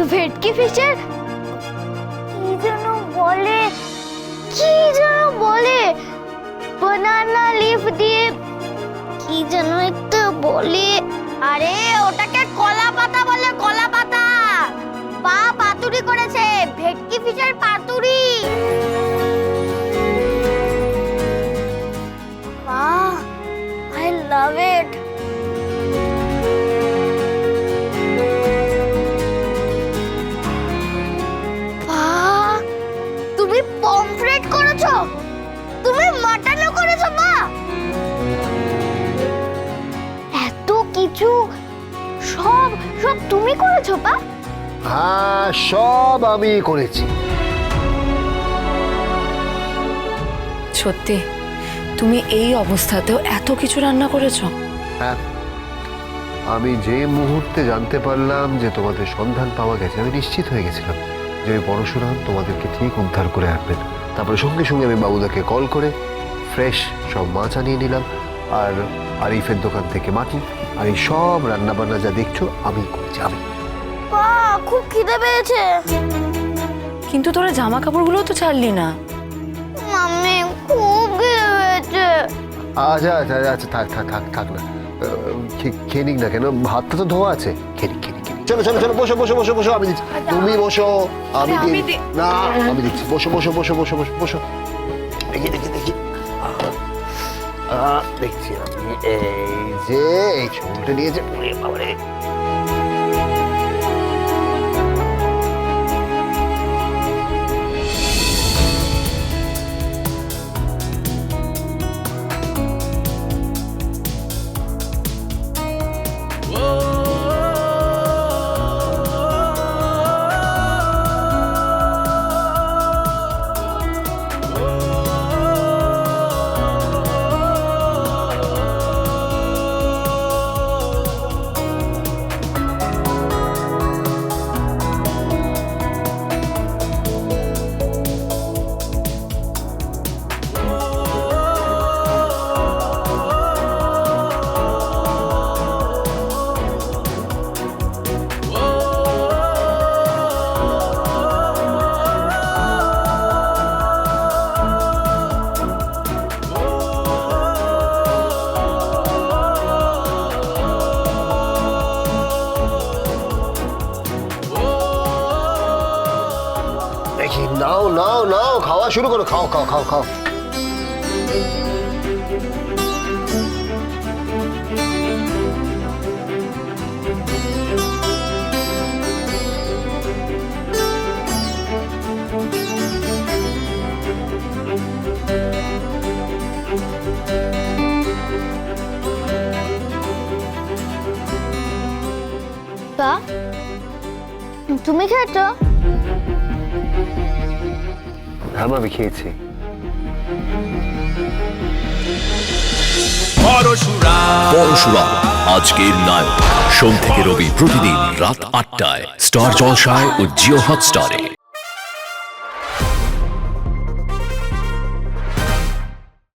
ভেটকি ফিশের কি যেন বলে বানানা লিফ দিয়ে কি যেন একটা বলে। আরে ওটাকে কলা পাতা বলে, কলা পাতা। পা পাতুরি করেছে, ভেটকি ফিশের পাতুরি। বাহ, আই লাভ ইট। তুমি পমফ্রেট করেছো, তুমি মাটনও করেছো। মা, এত কিছু সব সব তুমি করেছো? পা, হ্যাঁ, সব আমি করেছি। সত্যি তুমি এই অবস্থাতেও এত কিছু রান্না করেছো? হ্যাঁ, আমি যে মুহূর্তে জানতে পারলাম যে তোমাদের সন্ধান পাওয়া গেছে, আমি নিশ্চিত হয়ে গেছিলাম যে ওই পরশুরাম তোমাদেরকে ঠিক উদ্ধার করে আনবেন। তারপরে সঙ্গে সঙ্গে আমি বাবুদাকে কল করে ফ্রেশ সব মাছ আনিয়ে নিলাম, আর আরিফের দোকান থেকে মাটি, আর এই সব রান্না বান্না যা দেখছো আমি করছি। আমি খুব খিদে পেয়েছে। কিন্তু তোরা জামা কাপড়গুলো তো ছাড়লি না। মাম্মি, খুব খিদে পেয়েছে। আচ্ছা আচ্ছা আচ্ছা, থাক থাক থাক থাক না, খেয়ে নিক না কেন, ভাতটা তো ধোয়া আছে। খেয়ে নিক, খেয়ে নিক। চলো চলো চলো, বসো বসো বসো বসো, আমি দিচ্ছি। তুমি বসো, আমি না, আমি দিচ্ছি। বসো বসো বসো বসো বসো বসো। দেখি দেখি দেখি, দেখছি আমি। এই যে এই চুলটা নিয়েছে, বাবারে। নাও নাও নাও, খাওয়া শুরু করো। খাও খাও খাও খাও। পা, তুমি খেয়েছো? হ্যাঁ, আমি খেয়েছি। পরশুরাম আজকের নায়ক, সোম থেকে রবি প্রতিদিন রাত ৮টায় স্টার জলসায় ও জিও হটস্টারে।